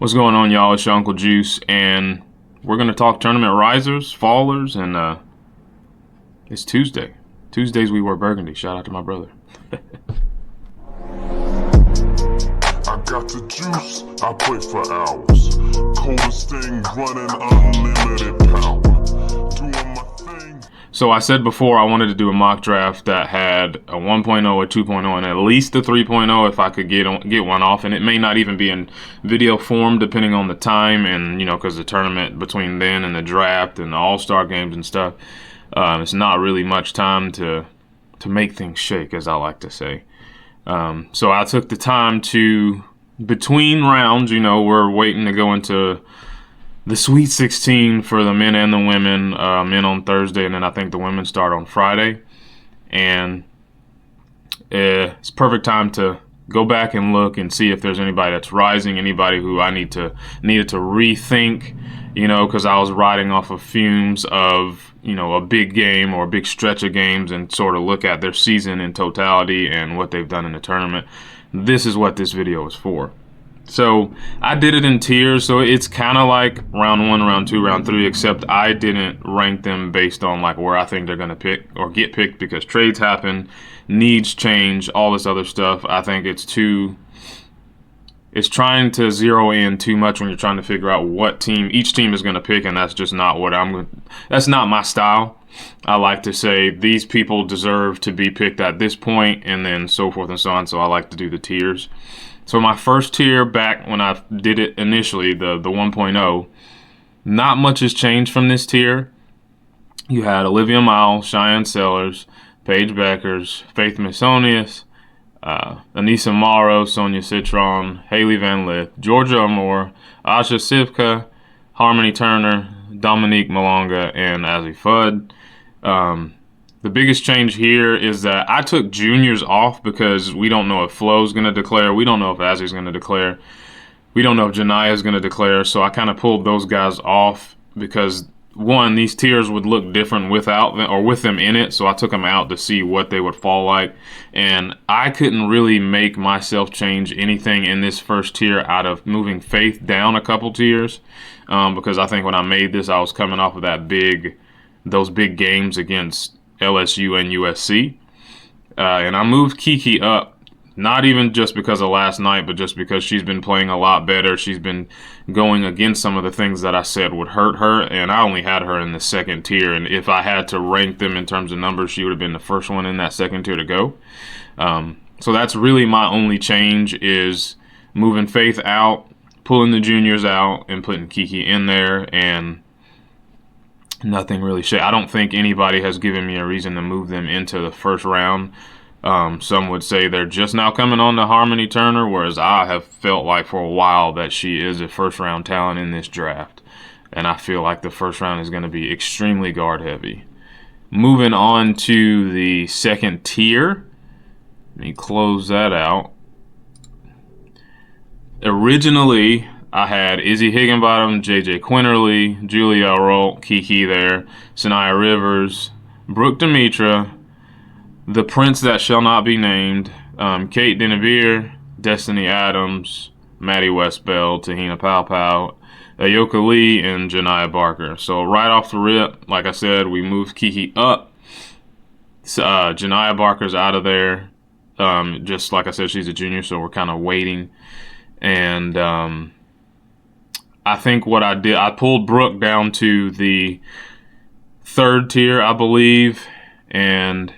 What's going on, y'all? It's your Uncle Juice, and we're going to talk tournament risers, fallers, and it's Tuesday. Tuesdays we wear burgundy. Shout out to my brother. I got the juice, I play for hours. Coldest thing running, unlimited power. Doing my thing. So I said before I wanted to do a mock draft that had a 1.0, a 2.0, and at least a 3.0 if I could get one off. And it may not even be in video form depending on the time and, you know, because the tournament between then and the draft and the all-star games and stuff, it's not really much time to make things shake, as I like to say. So I took the time to, between rounds, you know, we're waiting to go into the Sweet 16 for the men and the women, men on Thursday, and then I think the women start on Friday. And it's perfect time to go back and look and see if there's anybody that's rising, anybody who I needed to rethink, you know, because I was riding off of fumes of, you know, a big game or a big stretch of games and sort of look at their season in totality and what they've done in the tournament. This is what this video is for. So I did it in tiers, so it's kind of like round 1, round 2, round 3, except I didn't rank them based on like where I think they're going to pick or get picked, because trades happen, needs change, all this other stuff. I think it's trying to zero in too much when you're trying to figure out what team each team is going to pick, and that's just not what that's not my style. I like to say these people deserve to be picked at this point, and then so forth and so on. So I like to do the tiers. So my first tier back when I did it initially, the 1.0, not much has changed from this tier. You had Olivia Miles, Cheyenne Sellers, Paige Beckers, Faith Masonius, Anissa Morrow, Sonia Citron, Haley Van Lith, Georgia Amore, Asha Sivka, Harmony Turner, Dominique Malonga, and Azzy Fudd. The biggest change here is that I took juniors off because we don't know if Flo's going to declare. We don't know if Azzy's going to declare. We don't know if Janiah is going to declare. So I kind of pulled those guys off because, one, these tiers would look different without them or with them in it. So I took them out to see what they would fall like. And I couldn't really make myself change anything in this first tier out of moving Faith down a couple tiers. Because I think when I made this, I was coming off of those big games against LSU and USC, and I moved Kiki up, not even just because of last night, but just because she's been playing a lot better. She's been going against some of the things that I said would hurt her, and I only had her in the second tier, and if I had to rank them in terms of numbers, she would have been the first one in that second tier to go. So that's really my only change, is moving Faith out, pulling the juniors out, and putting Kiki in there, and nothing really I don't think anybody has given me a reason to move them into the first round. Some would say they're just now coming on to Harmony Turner, whereas I have felt like for a while that she is a first round talent in this draft. And I feel like the first round is going to be extremely guard heavy. Moving on to the second tier. Let me close that out. Originally, I had Izzy Higginbottom, JJ Quinterly, Julia Rolt, Kiki there, Sanaya Rivers, Brooke Demetra, the Prince that shall not be named, Kate Denevere, Destiny Adams, Maddie Westbell, Tahina Powpow, Ayoka Lee, and Janiah Barker. So right off the rip, like I said, we moved Kiki up. Janiah Barker's out of there. Just like I said, she's a junior, so we're kind of waiting. And I think what I did, I pulled Brooke down to the third tier, I believe, and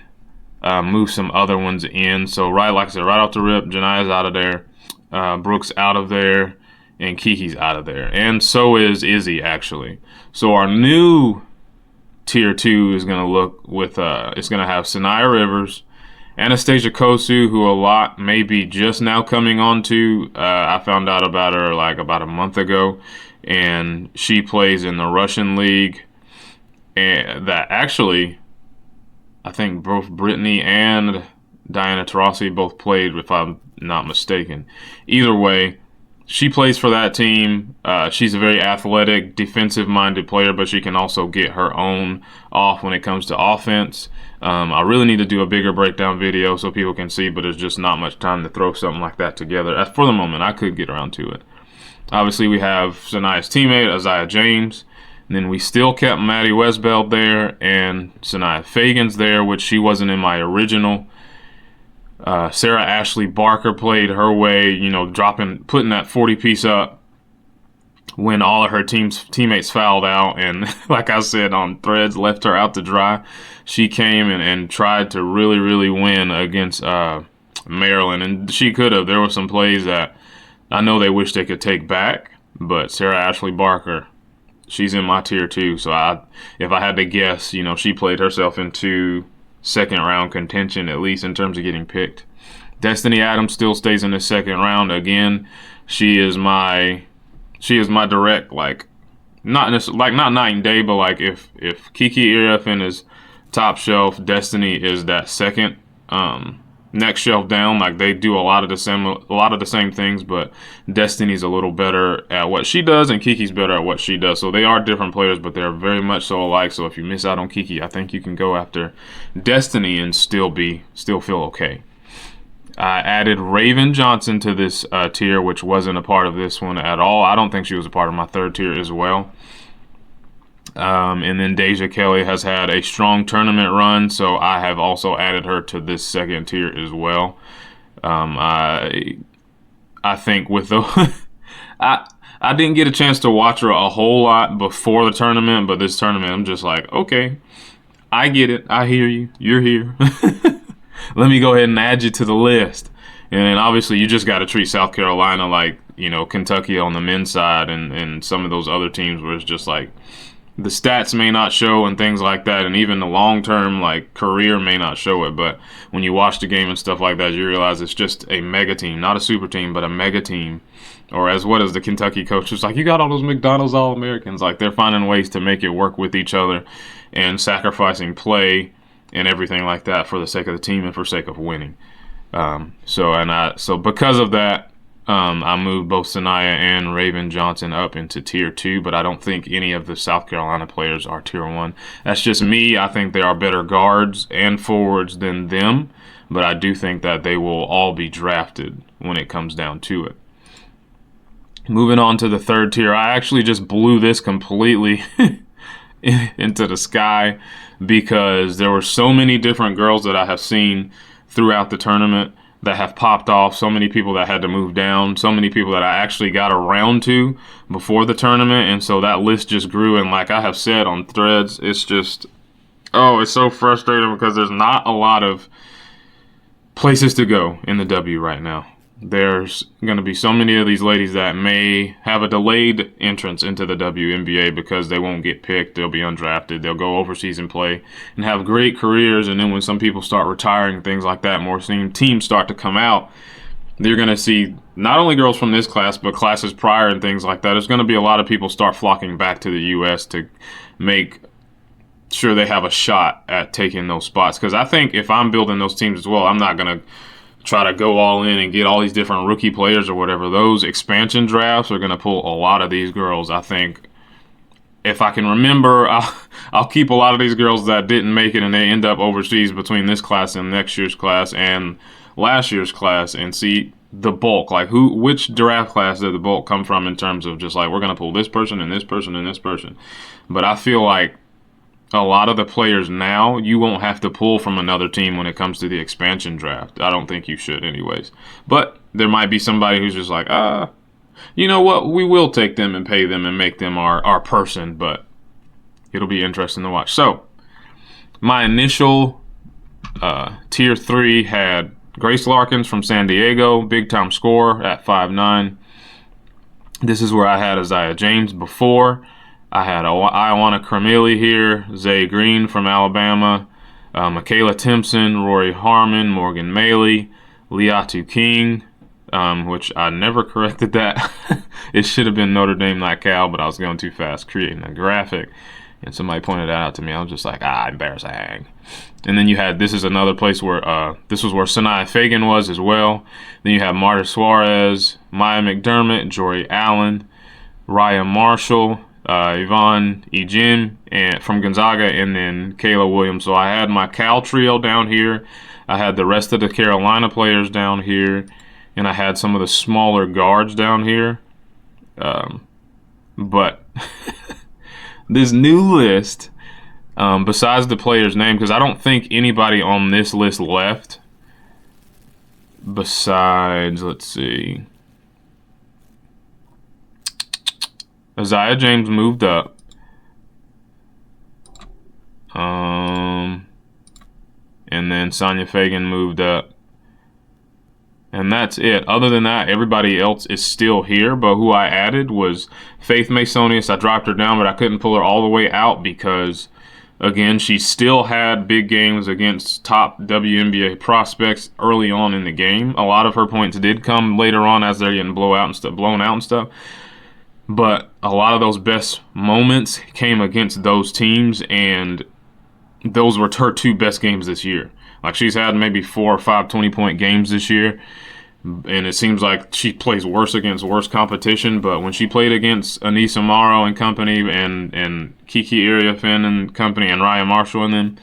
moved some other ones in. So like I said, right off the rip, Janiah's out of there, Brooke's out of there, and Kiki's out of there. And so is Izzy, actually. So our new tier 2 is going to look with, it's going to have Sanaya Rivers, Anastasia Kosu, who a lot may be just now coming on to. I found out about her like about a month ago, and she plays in the Russian league. And that actually, I think both Brittany and Diana Taurasi both played, if I'm not mistaken. Either way, she plays for that team. She's a very athletic, defensive-minded player, but she can also get her own off when it comes to offense. I really need to do a bigger breakdown video so people can see, but there's just not much time to throw something like that together. For the moment, I could get around to it. Obviously, we have Janiah's teammate, Isaiah James. And then we still kept Maddie Westbeld there and Janiah Fagan's there, which she wasn't in my original. Sarah Ashley Barker played her way, you know, putting that 40-piece up when all of her teammates fouled out. And like I said on Threads, left her out to dry. She came and tried to really, really win against Maryland. And she could have. There were some plays that I know they wish they could take back. But Sarah Ashley Barker, she's in my tier 2. So if I had to guess, you know, she played herself into second round contention, at least in terms of getting picked. Destiny Adams still stays in the second round. Again, she is my direct, like, not night and day, but like if Kiki Irefin is top shelf, Destiny is that second next shelf down. Like, they do a lot of the same things, but Destiny's a little better at what she does, and Kiki's better at what she does. So they are different players, but they're very much so alike. So if you miss out on Kiki, I think you can go after Destiny and still feel okay. I added Raven Johnson to this tier, which wasn't a part of this one at all. I don't think she was a part of my third tier as well. And then Deja Kelly has had a strong tournament run, so I have also added her to this second tier as well. I think with the I didn't get a chance to watch her a whole lot before the tournament, but this tournament I'm just like, okay, I get it. I hear you. You're here. Let me go ahead and add you to the list. And then obviously you just got to treat South Carolina like, you know, Kentucky on the men's side and some of those other teams where it's just like the stats may not show and things like that, and even the long-term like career may not show it, but when you watch the game and stuff like that, you realize it's just a mega team, not a super team, but a mega team. Or as what is the Kentucky coach was like, you got all those McDonald's All-Americans. Like, they're finding ways to make it work with each other and sacrificing play and everything like that for the sake of the team and for sake of winning. So because of that, I moved both Janiah and Raven Johnson up into tier 2, but I don't think any of the South Carolina players are tier 1. That's just me. I think they are better guards and forwards than them, but I do think that they will all be drafted when it comes down to it. Moving on to the third tier, I actually just blew this completely into the sky because there were so many different girls that I have seen throughout the tournament that have popped off, so many people that had to move down, so many people that I actually got around to before the tournament, and so that list just grew. And like I have said on Threads, it's just, it's so frustrating because there's not a lot of places to go in the W right now. There's going to be so many of these ladies that may have a delayed entrance into the WNBA because they won't get picked. They'll be undrafted. They'll go overseas and play and have great careers. And then when some people start retiring, things like that, more teams start to come out, you're going to see not only girls from this class, but classes prior and things like that. There's going to be a lot of people start flocking back to the U.S. to make sure they have a shot at taking those spots. Because I think if I'm building those teams as well, I'm not going to try to go all in and get all these different rookie players or whatever. Those expansion drafts are going to pull a lot of these girls. I think if I can remember, I'll keep a lot of these girls that didn't make it and they end up overseas between this class and next year's class and last year's class and see the bulk. Like which draft class did the bulk come from in terms of just like, we're going to pull this person and this person and this person. But I feel like a lot of the players now, you won't have to pull from another team when it comes to the expansion draft. I don't think you should anyways. But there might be somebody who's just like, you know what, we will take them and pay them and make them our person, but it'll be interesting to watch. So, my initial tier 3 had Grace Larkins from San Diego, big-time scorer at 5'9". This is where I had Isaiah James before. I had Ioana Carmeli here, Zay Green from Alabama, Michaela Timpson, Rory Harmon, Morgan Maley, Liatu King, which I never corrected that. It should have been Notre Dame, not Cal, but I was going too fast creating a graphic. And somebody pointed that out to me. I was just like, embarrassing. And then you had, this is another place where, this was where Janiah Fagan was as well. Then you have Marta Suarez, Maya McDermott, Jory Allen, Raya Marshall, Yvonne Ejim and from Gonzaga, and then Kayla Williams. So I had my Cal trio down here. I had the rest of the Carolina players down here, and I had some of the smaller guards down here. But this new list, besides the player's name, because I don't think anybody on this list left. Besides, let's see, Isaiah James moved up. And then Sonia Fagan moved up. And that's it. Other than that, everybody else is still here. But who I added was Faith Masonius. I dropped her down, but I couldn't pull her all the way out because, again, she still had big games against top WNBA prospects early on in the game. A lot of her points did come later on as they're getting blown out and stuff. But a lot of those best moments came against those teams, and those were her 2 best games this year. Like, she's had maybe 4 or 5 20-point games this year, and it seems like she plays worse against worse competition. But when she played against Anissa Morrow and company, and Kiki Iriafen and company, and Ryan Marshall and them,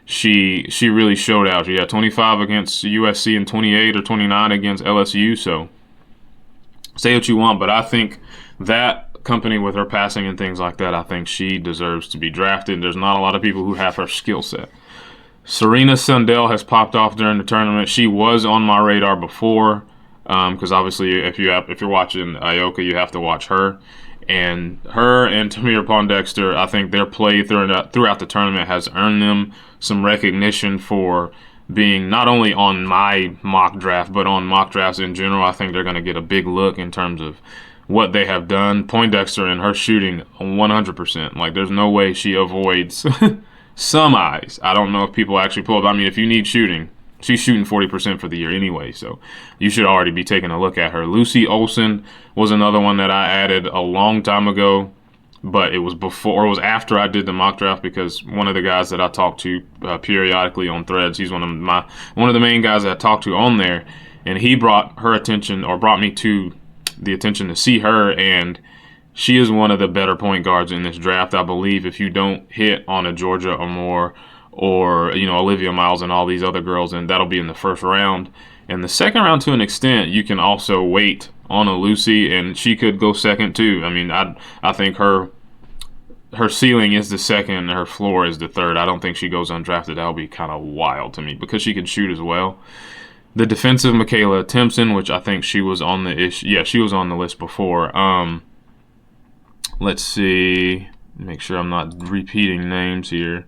she really showed out. She had 25 against USC and 28 or 29 against LSU. So say what you want, but I think that company with her passing and things like that, I think she deserves to be drafted. There's not a lot of people who have her skill set. Serena Sundell has popped off during the tournament. She was on my radar before, because obviously if you're watching Ioka, you have to watch her. And her and Tamir Pondexter, I think their play throughout the tournament has earned them some recognition for being not only on my mock draft, but on mock drafts in general. I think they're going to get a big look in terms of what they have done. Poindexter and her shooting 100%. Like, there's no way she avoids some eyes. I don't know if people actually pull up. I mean, if you need shooting, she's shooting 40% for the year anyway, so you should already be taking a look at her. Lucy Olsen was another one that I added a long time ago, but it was after I did the mock draft, because one of the guys that I talk to periodically on Threads, he's one of the main guys that I talk to on there, and he brought me to the attention to see her, and she is one of the better point guards in this draft. I believe if you don't hit on a Georgia Amore or Olivia Miles and all these other girls, and that'll be in the first round. In the second round, to an extent, you can also wait on a Lucy, and she could go second too. I mean, I think her ceiling is the second, and her floor is the third. I don't think she goes undrafted. That'll be kind of wild to me because she can shoot as well. The defensive Michaela Timpson, which I think she was on she was on the list before. Let's see, make sure I'm not repeating names here.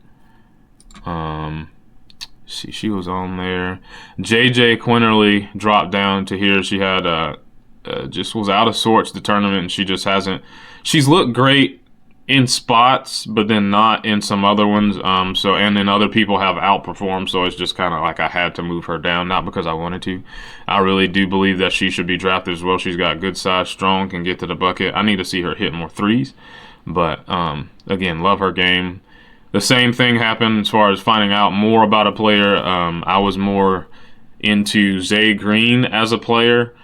She was on there. JJ Quinterly dropped down to here. She had just was out of sorts the tournament, and she just hasn't. She's looked great in spots, but then not in some other ones. And then other people have outperformed, so it's just kind of like I had to move her down, not because I wanted to. I really do believe that she should be drafted as well. She's got good size, strong, can get to the bucket. I need to see her hit more threes, but again, love her game. The same thing happened as far as finding out more about a player. I was more into Zay Green as a player,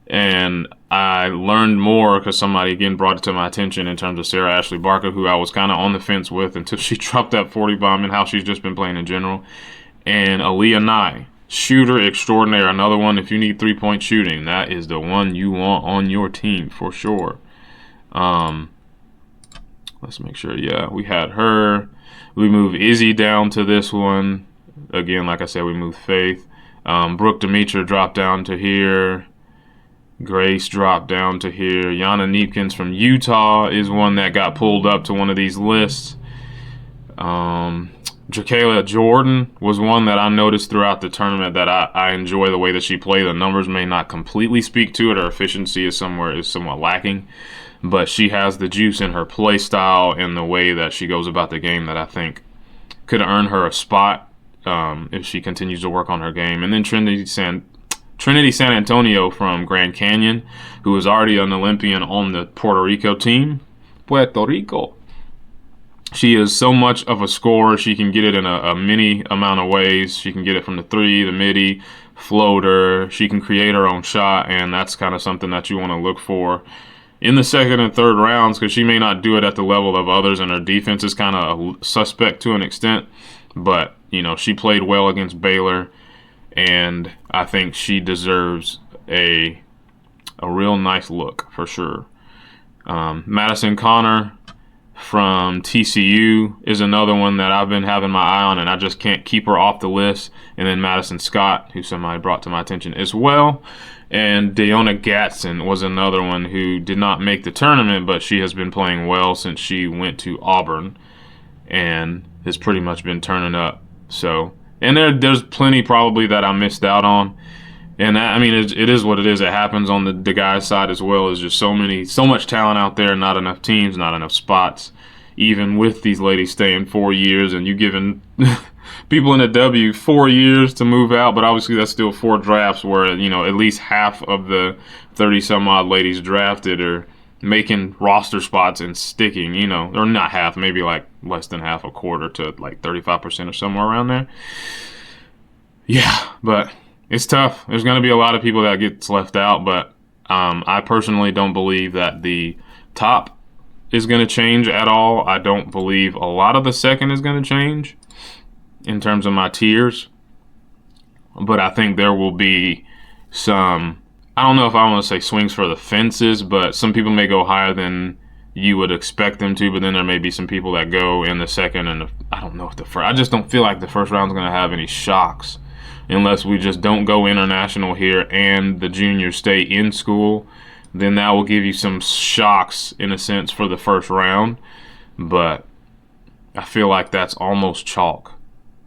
and I learned more because somebody, again, brought it to my attention in terms of Sarah Ashley Barker, who I was kind of on the fence with until she dropped that 40 bomb, and how she's just been playing in general. And Aaliyah Nye, shooter extraordinaire, another one. If you need three-point shooting, that is the one you want on your team for sure. Let's make sure. Yeah, we had her. We moved Izzy down to this one. Again, like I said, we moved Faith. Brooke Demetra dropped down to here. Grace dropped down to here. Yana Neepkins from Utah is one that got pulled up to one of these lists. Jakayla Jordan was one that I noticed throughout the tournament that I enjoy the way that she played. The numbers may not completely speak to it. Her efficiency is somewhat lacking. But she has the juice in her play style and the way that she goes about the game that I think could earn her a spot if she continues to work on her game. And then Trinity San Antonio from Grand Canyon, who is already an Olympian on the Puerto Rico team. Puerto Rico. She is so much of a scorer. She can get it in a many amount of ways. She can get it from the three, the midi, floater. She can create her own shot, and that's kind of something that you want to look for in the second and third rounds, because she may not do it at the level of others, and her defense is kind of suspect to an extent. But, she played well against Baylor, and I think she deserves a real nice look for sure. Madison Connor from TCU is another one that I've been having my eye on, and I just can't keep her off the list. And then Madison Scott, who somebody brought to my attention as well. And Deonna Gatson was another one who did not make the tournament, but she has been playing well since she went to Auburn and has pretty much been turning up. So, and there's plenty probably that I missed out on. And that, I mean, it is what it is. It happens on the guys' side as well. There's just so much talent out there, not enough teams, not enough spots. Even with these ladies staying 4 years, and you giving people in the W 4 years to move out, but obviously that's still 4 drafts where, you know, at least half of the 30-some-odd ladies drafted are making roster spots and sticking, you know, or not half, maybe like less than half, a quarter to like 35% or somewhere around there. Yeah, but it's tough. There's going to be a lot of people that gets left out, but I personally don't believe that the top is going to change at all. I don't believe a lot of the second is going to change in terms of my tiers, but I think there will be some, I don't know if I want to say swings for the fences, but some people may go higher than you would expect them to, but then there may be some people that go in the second and I don't know if the first, I just don't feel like the first round is going to have any shocks. Unless we just don't go international here and the juniors stay in school, then that will give you some shocks in a sense for the first round. But I feel like that's almost chalk.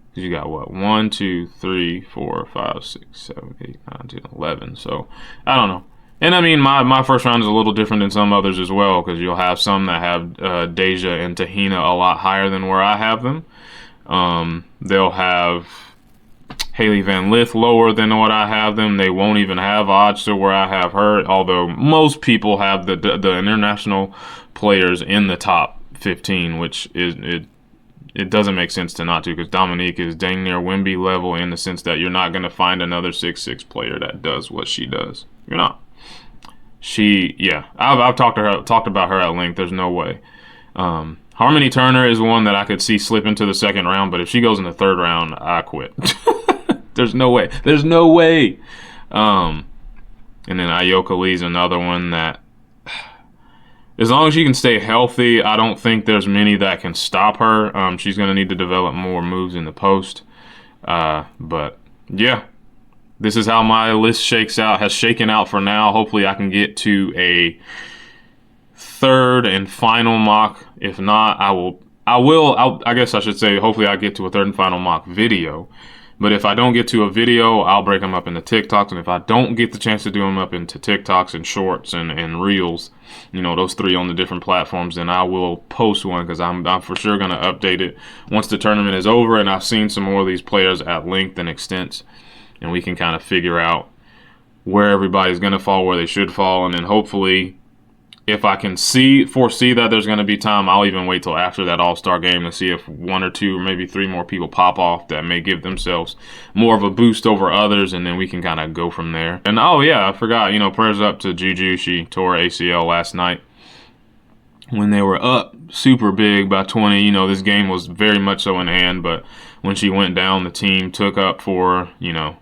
Because you got what? 1, 2, 3, 4, 5, 6, 7, 8, 9, 10, 11. So I don't know. And I mean, my first round is a little different than some others as well, because you'll have some that have Deja and Tahina a lot higher than where I have them. They'll have Haley Van Lith lower than what I have them. They won't even have Odster where I have her, although most people have the international players in the top 15, which is it doesn't make sense to not to, because Dominique is dang near wnba level in the sense that you're not going to find another 6'6" player that does what she does. You're not. I've talked about her at length. There's no way. Harmony Turner is one that I could see slip into the second round, but if she goes in the third round, I quit. There's no way. There's no way. And then Ayoka Lee's another one that, as long as she can stay healthy, I don't think there's many that can stop her. She's going to need to develop more moves in the post. But, yeah. This is how my list has shaken out for now. Hopefully I can get to a third and final mock. If not, I guess I should say, hopefully I get to a third and final mock video. But if I don't get to a video, I'll break them up into TikToks. And if I don't get the chance to do them up into TikToks and shorts and reels, you know, those 3 on the different platforms, then I will post one, because I'm for sure going to update it once the tournament is over and I've seen some more of these players at length and extent, and we can kind of figure out where everybody's going to fall, where they should fall. And then hopefully, if I can foresee that there's going to be time, I'll even wait till after that All-Star game to see if 1 or 2 or maybe 3 more people pop off that may give themselves more of a boost over others, and then we can kind of go from there. And oh yeah, I forgot, you know, prayers up to Juju. She tore ACL last night when they were up super big by 20. You know, this game was very much so in hand, but when she went down, the team took up for her, you know,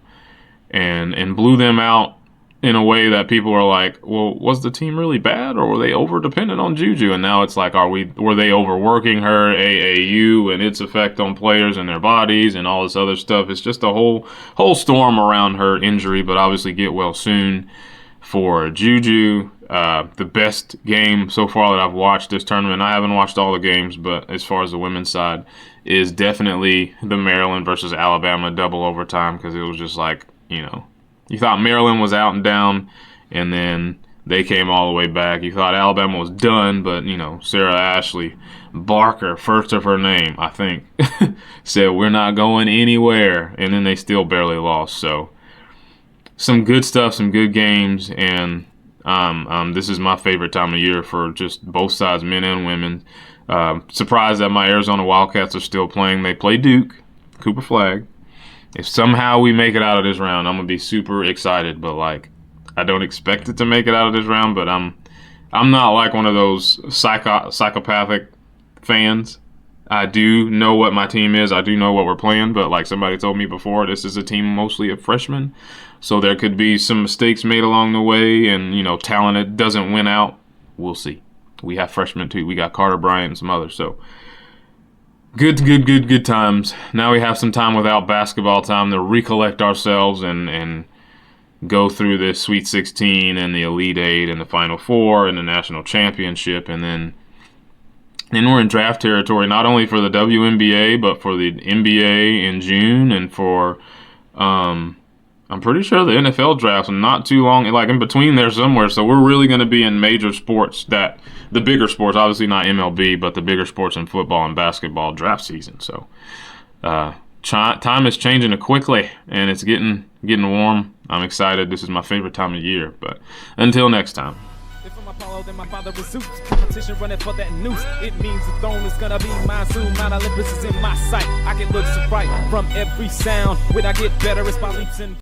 and blew them out in a way that people are like, well, was the team really bad, or were they over dependent on Juju? And now it's like, were they overworking her, AAU and its effect on players and their bodies and all this other stuff? It's just a whole storm around her injury, but obviously get well soon for Juju. The best game so far that I've watched this tournament, I haven't watched all the games, but as far as the women's side, is definitely the Maryland versus Alabama double overtime, because it was just like, you know, you thought Maryland was out and down, and then they came all the way back. You thought Alabama was done, but, you know, Sarah Ashley Barker, first of her name, I think, said, we're not going anywhere, and then they still barely lost. So some good stuff, some good games, and this is my favorite time of year for just both sides, men and women. Surprised that my Arizona Wildcats are still playing. They play Duke, Cooper Flag. If somehow we make it out of this round, I'm going to be super excited. But, like, I don't expect it to make it out of this round. But I'm not like one of those psychopathic fans. I do know what my team is. I do know what we're playing. But like somebody told me before, this is a team mostly of freshmen. So there could be some mistakes made along the way. And, you know, talent doesn't win out. We'll see. we have freshmen too. We got Carter Bryant and some others. So good times. Now we have some time without basketball time to recollect ourselves and go through this Sweet 16 and the Elite Eight and the Final Four and the National Championship, and then we're in draft territory, not only for the WNBA, but for the NBA in June, and for, I'm pretty sure the NFL draft's not too long, like in between there somewhere. So we're really going to be in major sports, that the bigger sports, obviously not MLB, but the bigger sports in football and basketball draft season. So time is changing quickly, and it's getting warm. I'm excited. This is my favorite time of year. But until next time. If I'm Apollo, then my father was Zeus. Competition running for that noose. It means the throne is gonna be mine soon. Mount Olympus is in my sight. I can look so bright from every sound. When I get better, it's by leaps and